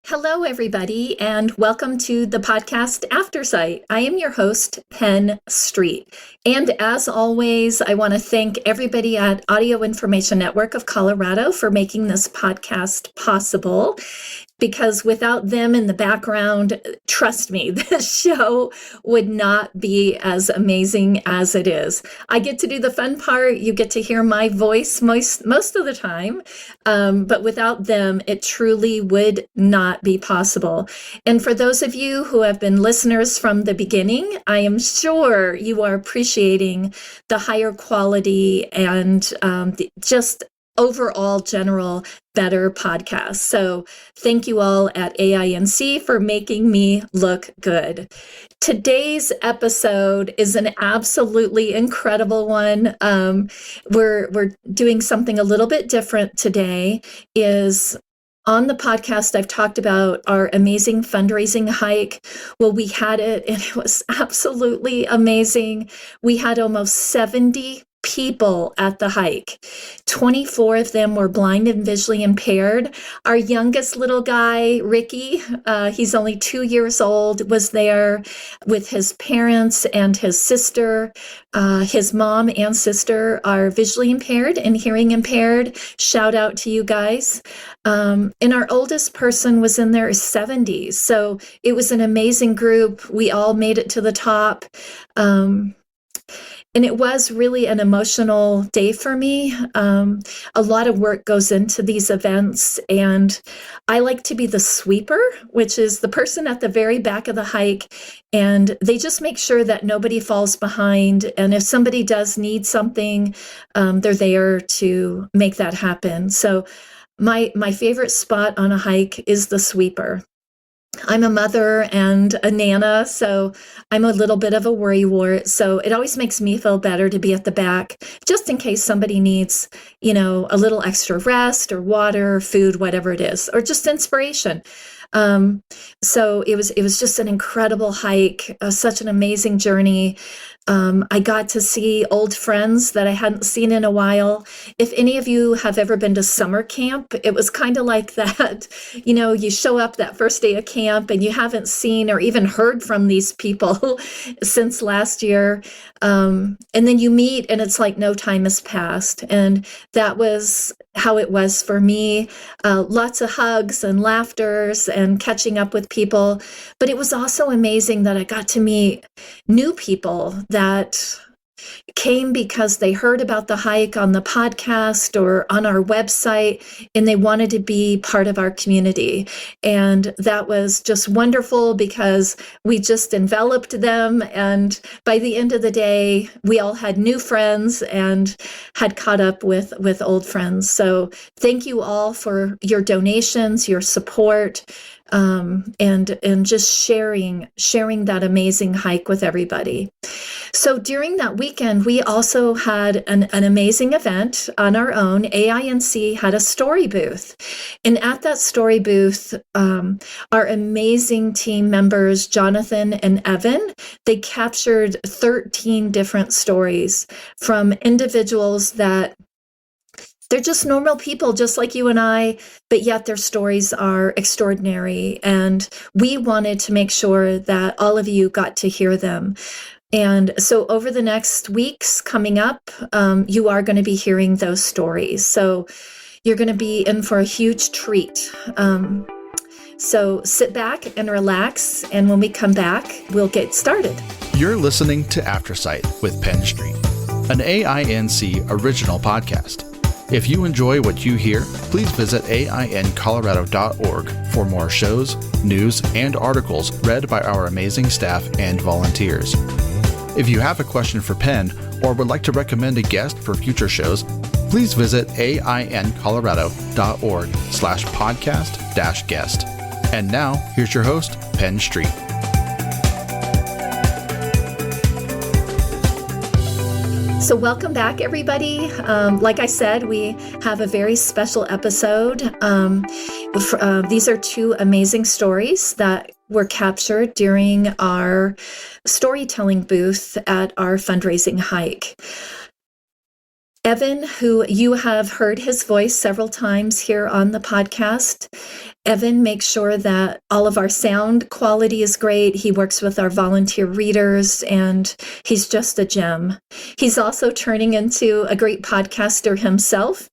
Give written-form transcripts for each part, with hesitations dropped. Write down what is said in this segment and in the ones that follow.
Hello, everybody, and welcome to the podcast Aftersight. I am your host, Penn Street. And as always, I want to thank everybody at Audio Information Network of Colorado for making this podcast possible. Because without them in the background, trust me, this show would not be as amazing as it is. I get to do the fun part. You get to hear my voice most of the time. But without them, it truly would not be possible. And for those of you who have been listeners from the beginning, I am sure you are appreciating the higher quality and just overall general better podcast. So thank you all at AINC for making me look good. Today's episode is an absolutely incredible one. We're doing something a little bit different today. On the podcast, I've talked about our amazing fundraising hike. Well, we had it and it was absolutely amazing. We had almost 70 people at the hike. 24 of them were blind and visually impaired. Our youngest little guy, Ricky, he's only 2 years old, was there with his parents and his sister. His mom and sister are visually impaired and hearing impaired. Shout out to you guys. And our oldest person was in their 70s. So it was an amazing group. We all made it to the top. And it was really an emotional day for me. A lot of work goes into these events, and I like to be the sweeper, which is the person at the very back of the hike, and they just make sure that nobody falls behind. And if somebody does need something, they're there to make that happen. So my favorite spot on a hike is the sweeper. I'm a mother and a nana, so I'm a little bit of a worrywart. So it always makes me feel better to be at the back, just in case somebody needs, a little extra rest or water, food, whatever it is, or just inspiration. So it was just an incredible hike, such an amazing journey. I got to see old friends that I hadn't seen in a while. If any of you have ever been to summer camp, it was kind of like that. You show up that first day of camp and you haven't seen or even heard from these people since last year. And then you meet and it's like no time has passed. And that was how it was for me. Lots of hugs and laughters and catching up with people. But it was also amazing that I got to meet new people that came because they heard about the hike on the podcast or on our website, and they wanted to be part of our community. And that was just wonderful because we just enveloped them. And by the end of the day, we all had new friends and had caught up with old friends. So thank you all for your donations, your support, and just sharing that amazing hike with everybody. So during that weekend, we also had an amazing event on our own. AINC had a story booth. And at that story booth, our amazing team members, Jonathan and Evan, they captured 13 different stories from individuals that they're just normal people, just like you and I, but yet their stories are extraordinary. And we wanted to make sure that all of you got to hear them. And so over the next weeks coming up, you are going to be hearing those stories. So you're going to be in for a huge treat. So sit back and relax. And when we come back, we'll get started. You're listening to Aftersight with Penn Street, an AINC original podcast. If you enjoy what you hear, please visit AINColorado.org for more shows, news, and articles read by our amazing staff and volunteers. If you have a question for Penn or would like to recommend a guest for future shows, please visit AINColorado.org/podcast-guest. And now, here's your host, Penn Street. So welcome back, everybody. Like I said, we have a very special episode. These are two amazing stories that were captured during our storytelling booth at our fundraising hike. Evan, who you have heard his voice several times here on the podcast, Evan makes sure that all of our sound quality is great. He works with our volunteer readers, and he's just a gem. He's also turning into a great podcaster himself.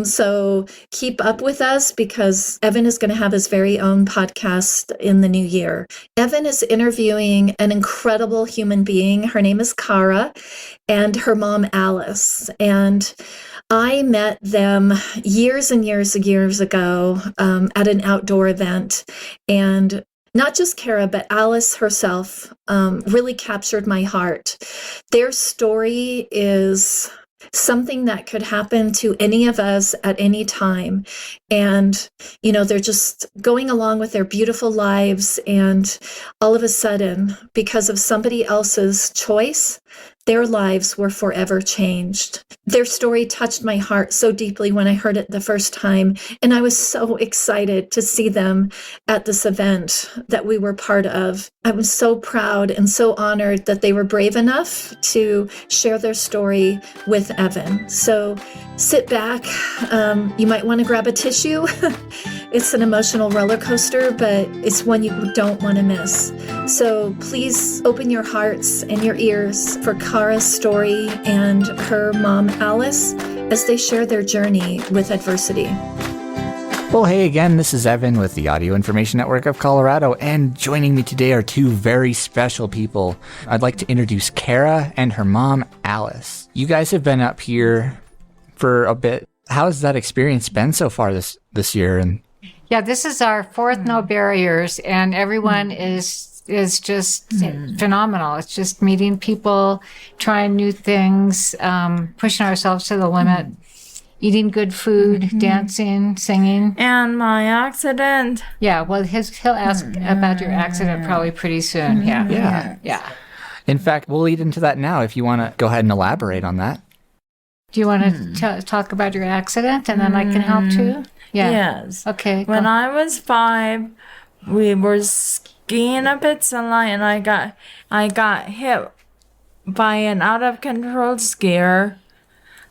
So keep up with us, because Evan is going to have his very own podcast in the new year. Evan is interviewing an incredible human being. Her name is Cara, and her mom, Alice. And I met them years and years and years ago at an outdoor event. And not just Cara, but Alice herself really captured my heart. Their story is something that could happen to any of us at any time. And, they're just going along with their beautiful lives. And all of a sudden, because of somebody else's choice, their lives were forever changed. Their story touched my heart so deeply when I heard it the first time. And I was so excited to see them at this event that we were part of. I was so proud and so honored that they were brave enough to share their story with Evan. So sit back. You might want to grab a tissue. It's an emotional roller coaster, but it's one you don't want to miss. So please open your hearts and your ears for Cara's story and her mom, Alice, as they share their journey with adversity. Well, hey again, this is Evan with the Audio Information Network of Colorado, and joining me today are two very special people. I'd like to introduce Cara and her mom, Alice. You guys have been up here for a bit. How's that experience been so far this year? And yeah, this is our fourth No Barriers, and everyone is just phenomenal. It's just meeting people, trying new things, pushing ourselves to the limit, eating good food, dancing, singing. And my accident. Yeah, well, he'll ask about your accident probably pretty soon. Yeah. In fact, we'll lead into that now if you want to go ahead and elaborate on that. Do you want to talk about your accident, and then I can help too? Yeah. Yes. Okay. When I was 5, we were skiing up at Sunlight, and I got hit by an out of control skier,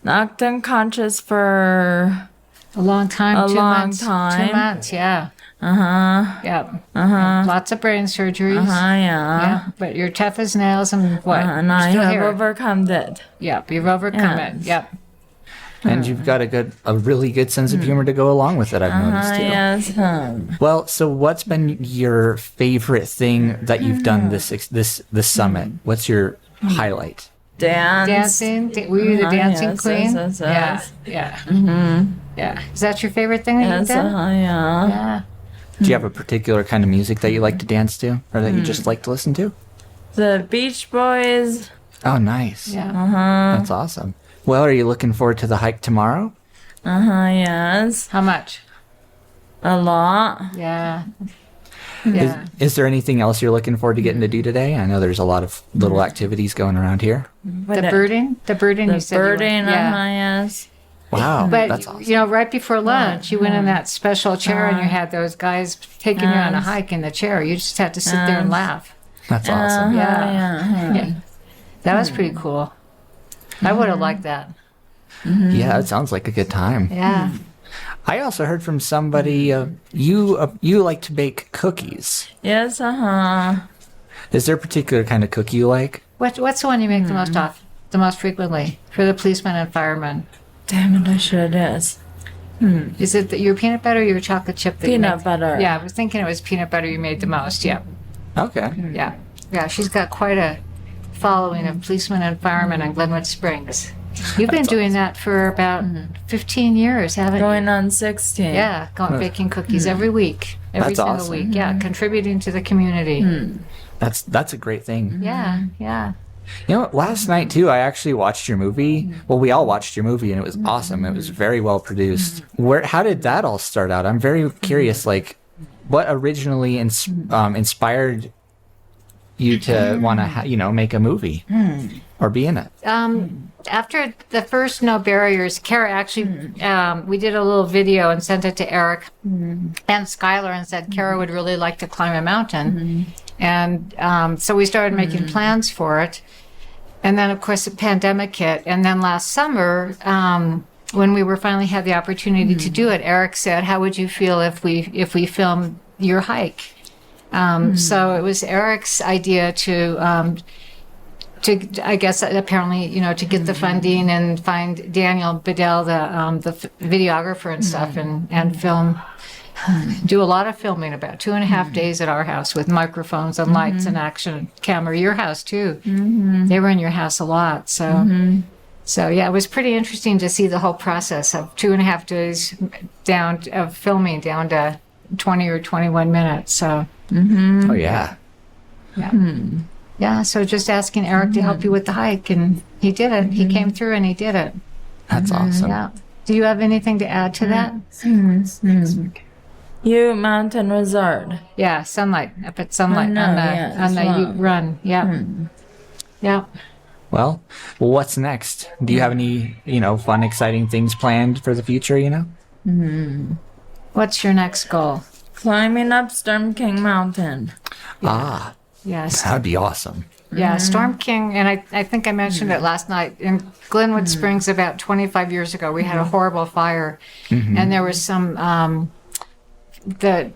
knocked unconscious for a long time. 2 months. 2 months. Yeah. Yeah. Lots of brain surgeries. Yeah. But you're tough as nails, and what? And I have overcome it. Yep. You've overcome it. Yep. And you've got a really good sense of humor to go along with it, I've noticed too. Yes. Well, so what's been your favorite thing that you've done this summit? What's your highlight? Dancing. Were you the dancing queen? Yes. Yeah. Yeah. Is that your favorite thing that you've done? Yeah. Do you have a particular kind of music that you like to dance to, or that you just like to listen to? The Beach Boys. Oh, nice. Yeah. That's awesome. Well, are you looking forward to the hike tomorrow? Yes. How much? A lot. Yeah. Is there anything else you're looking forward to getting to do today? I know there's a lot of little activities going around here. The birding you said. Yes. Wow, but that's awesome. right before lunch, you went in that special chair, and you had those guys taking you on a hike in the chair. You just had to sit there and laugh. That's awesome. Yeah. That was pretty cool. I would have liked that. Yeah, it sounds like a good time. Yeah. I also heard from somebody you like to bake cookies. Yes. Is there a particular kind of cookie you like? What's the one you make the most frequently for the policemen and firemen? Damn it, I sure it is. Is it your peanut butter or your chocolate chip? Peanut butter. Yeah, I was thinking it was peanut butter you made the most. Yeah. Okay. Yeah. She's got quite a following of policemen and firemen in Glenwood Springs. You've been doing that for about 15 years, haven't you? Going on 16. Yeah, baking cookies every week. Every single awesome. week. Yeah, contributing to the community. That's a great thing. Yeah. You know, last night too, I actually watched your movie. Well, we all watched your movie, and it was awesome. It was very well produced. How did that all start out? I'm very curious. Like, what originally inspired you to want to, make a movie or be in it? After the first No Barriers, Cara actually, we did a little video and sent it to Eric and Skylar and said Cara would really like to climb a mountain. And so we started making plans for it. And then, of course, the pandemic hit. And then last summer, when we were finally had the opportunity to do it, Eric said, "How would you feel if we filmed your hike?" So it was Eric's idea to I guess apparently to get the funding and find Daniel Bedell, the videographer and stuff, and film. Do a lot of filming, about 2.5 days at our house with microphones and lights and action camera. Your house too. They were in your house a lot. So yeah, it was pretty interesting to see the whole process of 2.5 days of filming down to 20 or 21 minutes. So Oh yeah. yeah. So just asking Eric to help you with the hike, and he did it. He came through and he did it. That's awesome. Yeah. Do you have anything to add to that? Ute Mountain Resort. Yeah, Sunlight, up at Sunlight I know, on the yeah, Ute Run. Yeah. Yeah. Well, what's next? Do you have any, fun, exciting things planned for the future, What's your next goal? Climbing up Storm King Mountain. Ah, Yes. that'd be awesome. Yeah, Storm King, and I think I mentioned it last night. In Glenwood Springs about 25 years ago, we had a horrible fire, and there was some, the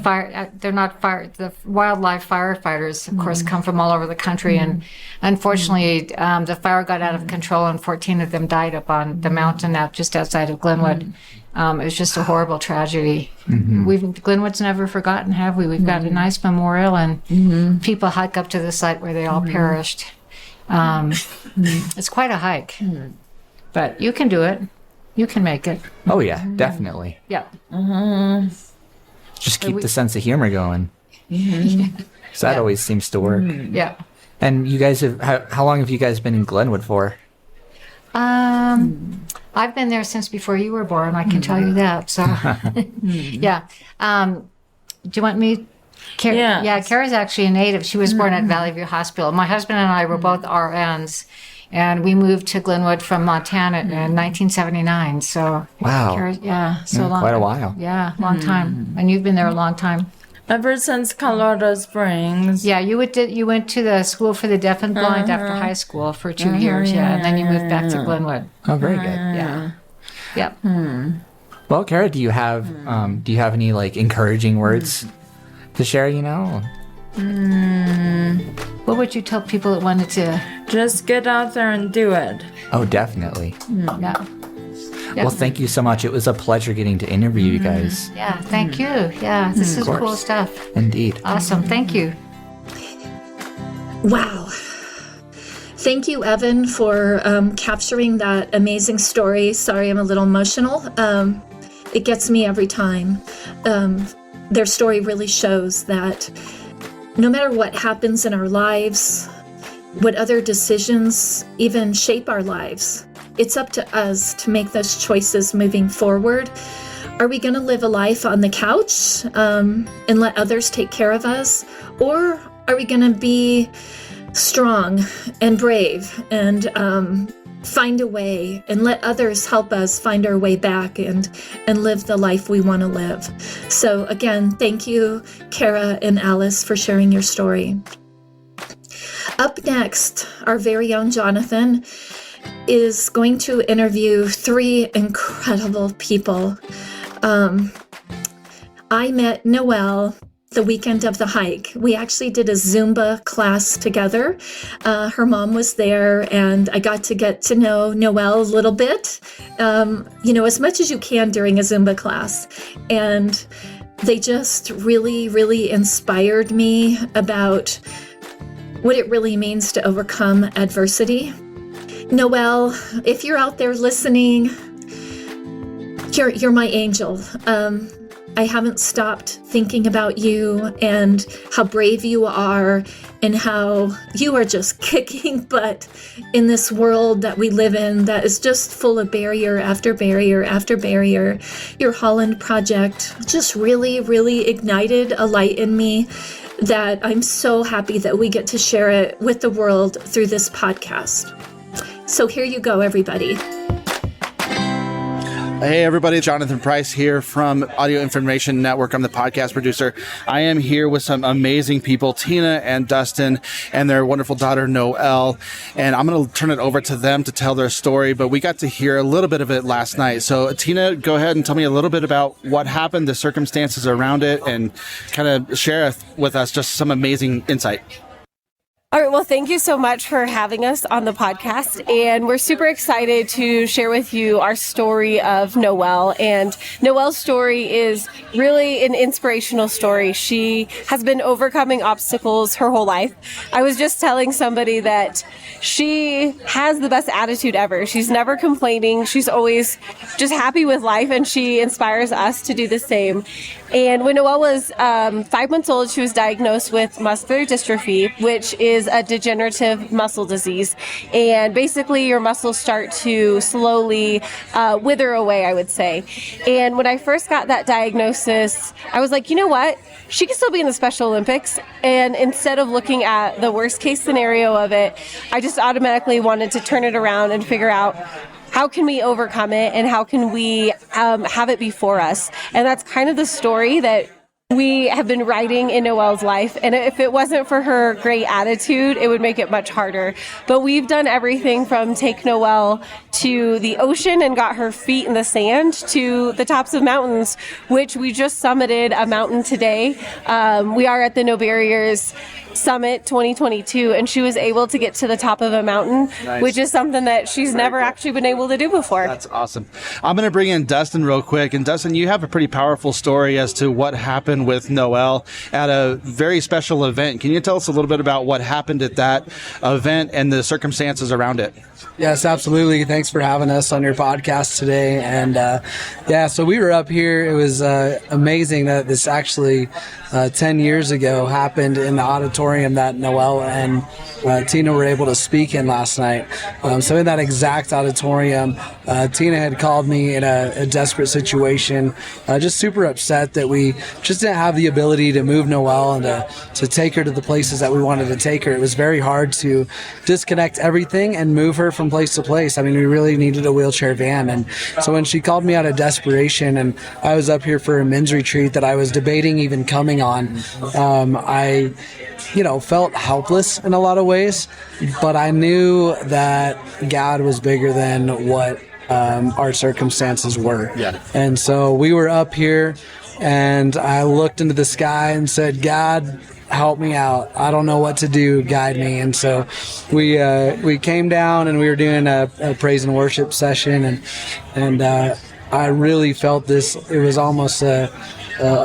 fire, they're not fire, the wildlife firefighters, of course, come from all over the country, and unfortunately, the fire got out of control, and 14 of them died up on the mountain out just outside of Glenwood. It was just a horrible tragedy. Glenwood's never forgotten, have we? We've got a nice memorial, and people hike up to the site where they all perished. It's quite a hike, but you can do it. You can make it. Oh yeah, definitely. Yeah. Just keep the sense of humor going. 'Cause that always seems to work. Yeah. And you guys how long have you guys been in Glenwood for? I've been there since before you were born, I can tell you that. So, yeah. Do you want me? Yes. Yeah, Kara's actually a native. She was born at Valley View Hospital. My husband and I were both RNs, and we moved to Glenwood from Montana in 1979. So, Wow. so long. Quite a while. Yeah, long time. And you've been there a long time. Ever since Colorado Springs. Yeah, you went to the school for the deaf and blind after high school for 2 years, and then you moved back to Glenwood. Oh, very good. Yeah. Yep. Well, Kara, do you have any encouraging words to share? What would you tell people that wanted to? Just get out there and do it. Oh, definitely. Yeah. Well, thank you so much. It was a pleasure getting to interview you guys. Yeah, thank you. Yeah, this is course. cool stuff. Indeed. Awesome. Thank you. Wow. Thank you, Evan, for capturing that amazing story. Sorry, I'm a little emotional. It gets me every time. Their story really shows that no matter what happens in our lives, what other decisions even shape our lives, it's up to us to make those choices moving forward. Are we going to live a life on the couch and let others take care of us? Or are we going to be strong and brave and find a way and let others help us find our way back and live the life we want to live? So again, thank you, Kara and Alice, for sharing your story. Up next, our very own Jonathan is going to interview 3 incredible people. I met Noel the weekend of the hike. We actually did a Zumba class together. Her mom was there, and I got to know Noel a little bit, as much as you can during a Zumba class. And they just really, really inspired me about what it really means to overcome adversity. Noel, if you're out there listening, you're my angel. I haven't stopped thinking about you and how brave you are and how you are just kicking butt in this world that we live in that is just full of barrier after barrier after barrier. Your Holland project just really, really ignited a light in me that I'm so happy that we get to share it with the world through this podcast. So here you go, everybody. Hey everybody, Jonathan Price here from Audio Information Network. I'm the podcast producer. I am here with some amazing people, Tina and Dustin and their wonderful daughter Noel, and I'm going to turn it over to them to tell their story, but we got to hear a little bit of it last night. So Tina, go ahead and tell me a little bit about what happened, the circumstances around it, and kind of share with us just some amazing insight. All right, well, thank you so much for having us on the podcast, and we're super excited to share with you our story of Noel. And Noel's story is really an inspirational story. She has been overcoming obstacles her whole life. I was just telling somebody that she has the best attitude ever. She's never complaining. She's always just happy with life, and she inspires us to do the same. And when Noel was 5 months old, she was diagnosed with muscular dystrophy, which is a degenerative muscle disease. And basically, your muscles start to slowly wither away, I would say. And when I first got that diagnosis, I was like, you know what? She can still be in the Special Olympics. And instead of looking at the worst case scenario of it, I just automatically wanted to turn it around and figure out how can we overcome it and how can we have it before us. And that's kind of the story that we have been writing in Noel's life. And if it wasn't for her great attitude, it would make it much harder. But we've done everything from take Noel to the ocean and got her feet in the sand to the tops of mountains, which we just summited a mountain today. We are at the No Barriers Summit 2022, and she was able to get to the top of a mountain, nice, which is something that she's never actually been able to do before. That's awesome. I'm going to bring in Dustin real quick. And Dustin, you have a pretty powerful story as to what happened with Noel at a very special event. Can you tell us a little bit about what happened at that event and the circumstances around it? Yes, absolutely. Thanks for having us on your podcast today. And so we were up here. It was amazing that this actually 10 years ago happened in the auditorium that Noel and Tina were able to speak in last night. So in that exact auditorium, Tina had called me in a desperate situation, just super upset that we just didn't have the ability to move Noel and to take her to the places that we wanted to take her. It was very hard to disconnect everything and move her from place to place. I mean, we really needed a wheelchair van. And so when she called me out of desperation, and I was up here for a men's retreat that I was debating even coming on, I felt helpless in a lot of ways, but I knew that God was bigger than what our circumstances were. Yeah. And so we were up here, and I looked into the sky and said, God, help me out. I don't know what to do. Guide me. And so we came down and we were doing a praise and worship session, and I really felt this. It was almost a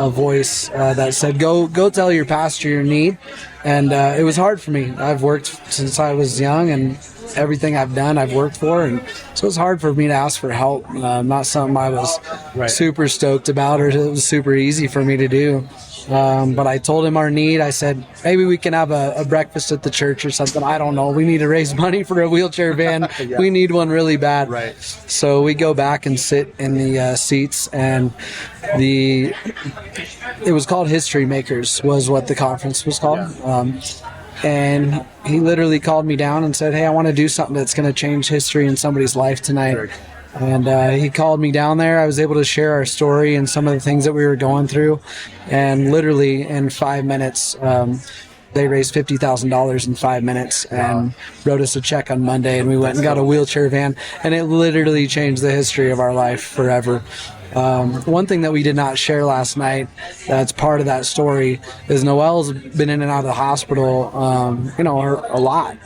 voice that said, go tell your pastor your need. And it was hard for me. I've worked since I was young, and everything I've done I've worked for, and so it was hard for me to ask for help. Not something I was super stoked about, or it was super easy for me to do. But I told him our need. I said, maybe we can have a breakfast at the church or something. I don't know. We need to raise money for a wheelchair van. Yeah. We need one really bad. Right. So we go back and sit in the seats, and it was called History Makers was what the conference was called. Yeah. And he literally called me down and said, hey, I want to do something that's going to change history in somebody's life tonight. And he called me down there. I was able to share our story and some of the things that we were going through. And literally in 5 minutes, they raised $50,000 in 5 minutes and wrote us a check on Monday. And we went and got a wheelchair van. And it literally changed the history of our life forever. One thing that we did not share last night that's part of that story is Noel's been in and out of the hospital, a lot.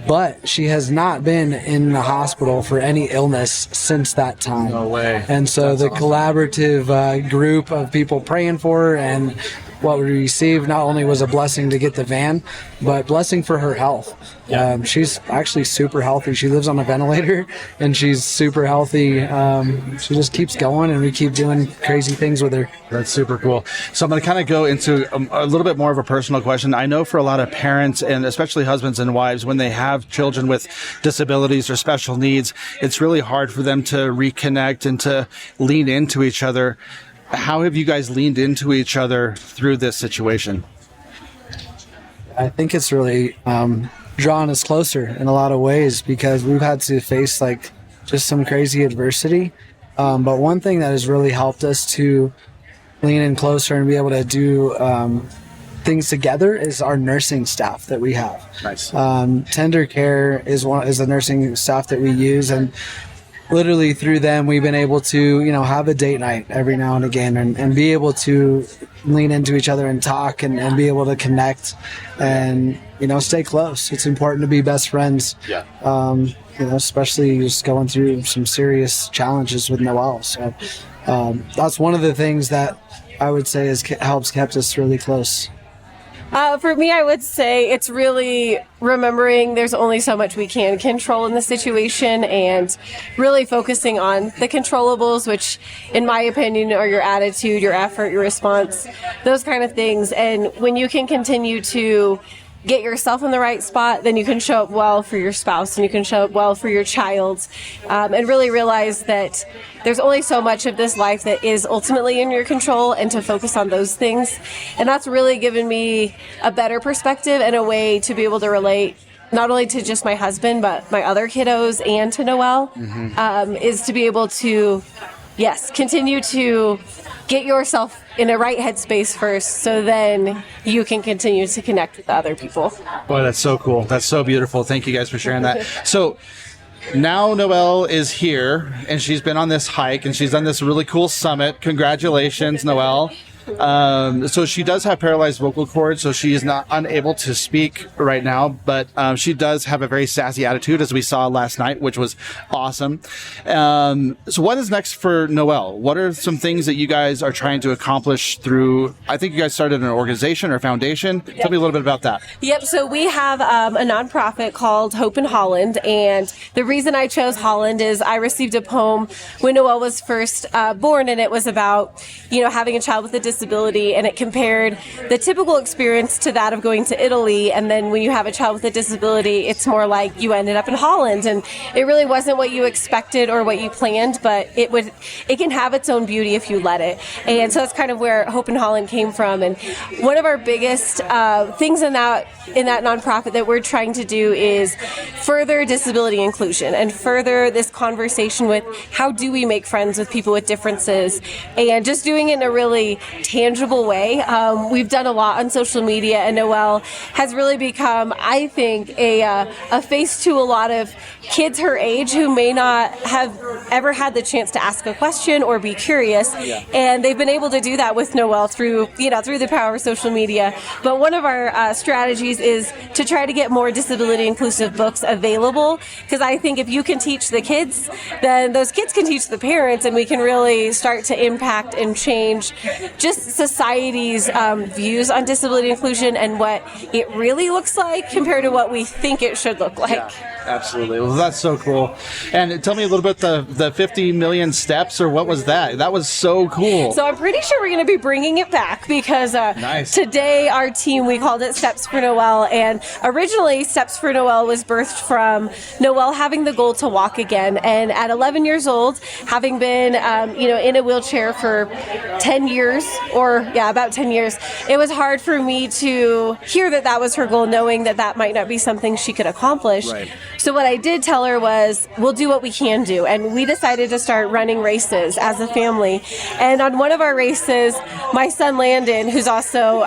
But she has not been in the hospital for any illness since that time. No way. And so the collaborative group of people praying for her, and what we received not only was a blessing to get the van, but blessing for her health. Yeah. She's actually super healthy. She lives on a ventilator, and she's super healthy. She just keeps going, and we keep doing crazy things with her. That's super cool. So I'm going to kind of go into a little bit more of a personal question. I know for a lot of parents, and especially husbands and wives, when they have children with disabilities or special needs, it's really hard for them to reconnect and to lean into each other. How have you guys leaned into each other through this situation? I think it's really drawn us closer in a lot of ways, because we've had to face just some crazy adversity. But one thing that has really helped us to lean in closer and be able to do things together is our nursing staff that we have. Nice. Tender Care is the nursing staff that we use, and literally through them we've been able to have a date night every now and again and be able to lean into each other and talk and be able to connect and stay close. It's important to be best friends. Yeah. Especially just going through some serious challenges with Noel. So that's one of the things that I would say has kept us really close. For me, I would say it's really remembering there's only so much we can control in the situation and really focusing on the controllables, which in my opinion are your attitude, your effort, your response, those kind of things. And when you can continue to get yourself in the right spot, then you can show up well for your spouse and you can show up well for your child, and really realize that there's only so much of this life that is ultimately in your control, and to focus on those things. And that's really given me a better perspective and a way to be able to relate not only to just my husband, but my other kiddos and to Noel, is to be able to, continue to get yourself in a right headspace first, so then you can continue to connect with other people. Boy, that's so cool. That's so beautiful. Thank you guys for sharing that. So now Noel is here, and she's been on this hike, and she's done this really cool summit. Congratulations, Noel. So she does have paralyzed vocal cords, so she is not unable to speak right now, but she does have a very sassy attitude, as we saw last night, which was awesome. So what is next for Noel? What are some things that you guys are trying to accomplish through, I think you guys started an organization or foundation. Tell me a little bit about that. Yep, so we have a nonprofit called Hope in Holland, and the reason I chose Holland is I received a poem when Noel was first born, and it was about, having a child with a disability, and it compared the typical experience to that of going to Italy, and then when you have a child with a disability, it's more like you ended up in Holland, and it really wasn't what you expected or what you planned, but it can have its own beauty if you let it. And so that's kind of where Hope in Holland came from. And one of our biggest things in that nonprofit that we're trying to do is further disability inclusion and further this conversation with how do we make friends with people with differences, and just doing it in a really tangible way. We've done a lot on social media, and Noel has really become, I think, a face to a lot of kids her age who may not have ever had the chance to ask a question or be curious, and they've been able to do that with Noel through the power of social media. But one of our strategies is to try to get more disability inclusive books available, because I think if you can teach the kids, then those kids can teach the parents, and we can really start to impact and change just society's views on disability inclusion and what it really looks like compared to what we think it should look like. Yeah, absolutely. Well, that's so cool. And tell me a little bit the 50 million steps, or what was that? That was so cool. So I'm pretty sure we're going to be bringing it back, because today our team, we called it Steps for Noel, and originally Steps for Noel was birthed from Noel having the goal to walk again, and at 11 years old, having been in a wheelchair for 10 years, about 10 years, it was hard for me to hear that was her goal, knowing that might not be something she could accomplish. Right. So what I did tell her was, we'll do what we can do, and we decided to start running races as a family. And on one of our races, my son Landon, who's also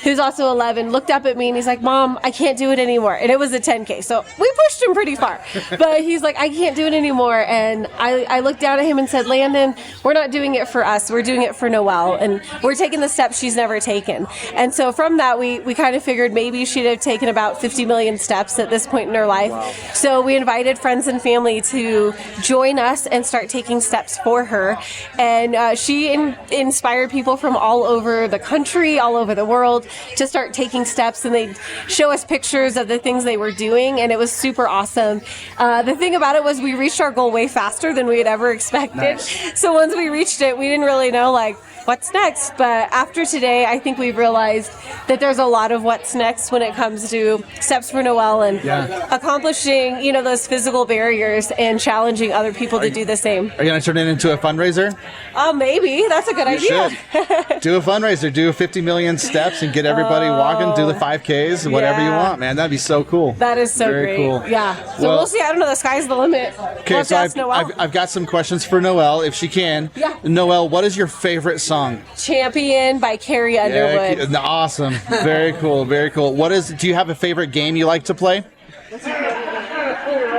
11, looked up at me and he's like, "Mom, I can't do it anymore." And it was a 10K, so we pushed him pretty far. But he's like, "I can't do it anymore." And I looked down at him and said, "Landon, we're not doing it for us. We're doing it for Noel, and we're taking the steps she's never taken." And so from that, we kind of figured maybe she'd have taken about 50 million steps at this point in her life. Wow. So we invited friends and family to join us and start taking steps for her. And she inspired people from all over the country, all over the world, to start taking steps, and they'd show us pictures of the things they were doing, and it was super awesome. The thing about it was we reached our goal way faster than we had ever expected. Nice. So once we reached it, we didn't really know what's next. But after today, I think we've realized that there's a lot of what's next when it comes to steps for Noel and accomplishing, those physical barriers and challenging other people to do the same. Are you going to turn it into a fundraiser? Maybe. That's a good idea. Should. Do a fundraiser. Do 50 million steps and get everybody walking. Do the 5Ks, whatever you want, man. That'd be so cool. That is so Very great. cool. Yeah. So we'll see. I don't know. The sky's the limit. Okay, so I've got some questions for Noel, if she can. Yeah. Noel, what is your favorite song? Champion by Carrie Underwood. Awesome. Very cool. Very cool. Do you have a favorite game you like to play?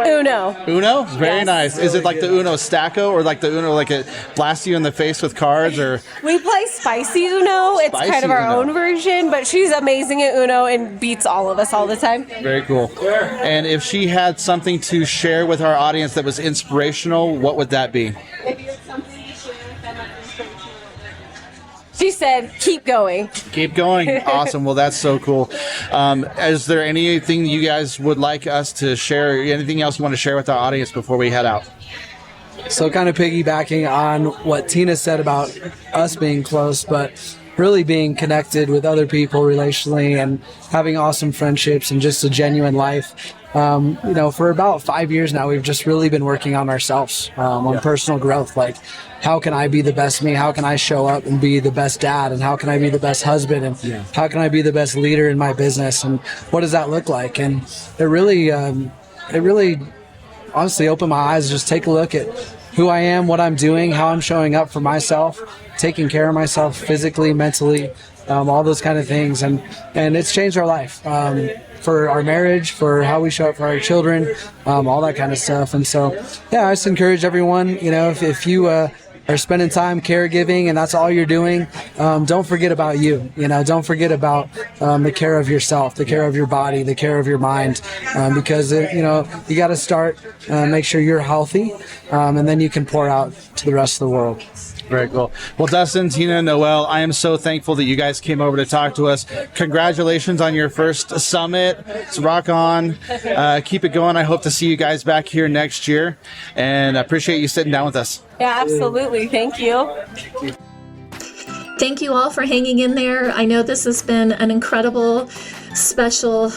Uno. Uno? Very nice. Is it like the Uno Stacco or like the Uno like it blasts you in the face with cards or? We play Spicy Uno. It's kind of our own version, but she's amazing at Uno and beats all of us all the time. Very cool. And if she had something to share with our audience that was inspirational, what would that be? She said, keep going. Keep going. Awesome. Well, that's so cool. Is there anything you guys would like us to share? Anything else you want to share with our audience before we head out? So kind of piggybacking on what Tina said about us being close, but really being connected with other people relationally and having awesome friendships and just a genuine life. For about 5 years now, we've just really been working on ourselves, on personal growth. Like, how can I be the best me? How can I show up and be the best dad? And how can I be the best husband? And how can I be the best leader in my business? And what does that look like? And it really honestly opened my eyes. Just take a look at who I am, what I'm doing, how I'm showing up for myself, taking care of myself physically, mentally, all those kind of things. And it's changed our life. For our marriage, for how we show up for our children, all that kind of stuff. And so, I just encourage everyone, if you are spending time caregiving and that's all you're doing, don't forget about you. Don't forget about the care of yourself, the care of your body, the care of your mind, because, you got to start, make sure you're healthy, and then you can pour out to the rest of the world. Very cool. Well, Dustin, Tina, Noel, I am so thankful that you guys came over to talk to us. Congratulations on your first summit. It's rock on. Keep it going. I hope to see you guys back here next year. And I appreciate you sitting down with us. Yeah, absolutely. Thank you. Thank you all for hanging in there. I know this has been an incredible, special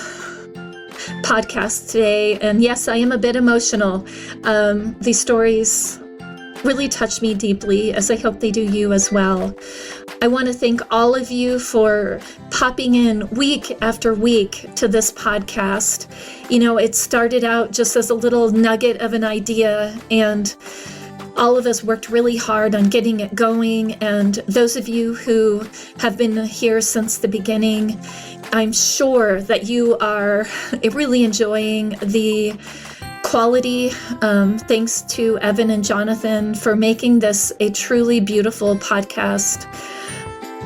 podcast today. And yes, I am a bit emotional. These stories really touch me deeply, as I hope they do you as well. I want to thank all of you for popping in week after week to this podcast. It started out just as a little nugget of an idea, and all of us worked really hard on getting it going. And those of you who have been here since the beginning, I'm sure that you are really enjoying the quality. Thanks to Evan and Jonathan for making this a truly beautiful podcast.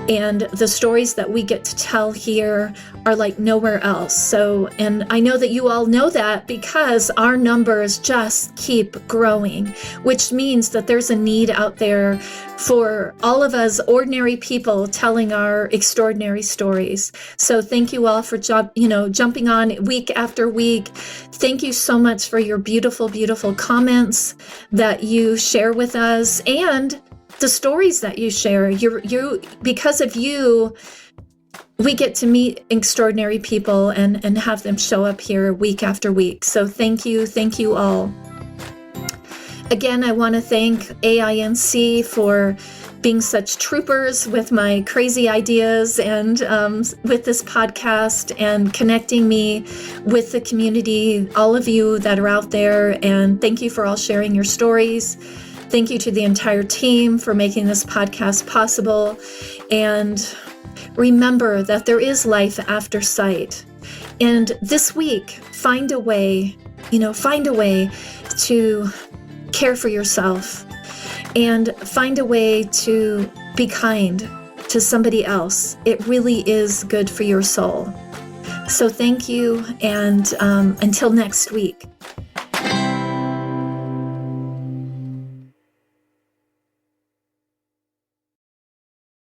And the stories that we get to tell here are like nowhere else. And I know that you all know that because our numbers just keep growing, which means that there's a need out there for all of us ordinary people telling our extraordinary stories. So thank you all for jumping on week after week. Thank you so much for your beautiful, beautiful comments that you share with us and the stories that you share. You because of you, we get to meet extraordinary people and have them show up here week after week. So thank you all. Again, I want to thank AINC for being such troopers with my crazy ideas and with this podcast and connecting me with the community, all of you that are out there. And thank you for all sharing your stories. Thank you to the entire team for making this podcast possible. And remember that there is life after sight. And this week, find a way to care for yourself and find a way to be kind to somebody else. It really is good for your soul. So thank you, and until next week.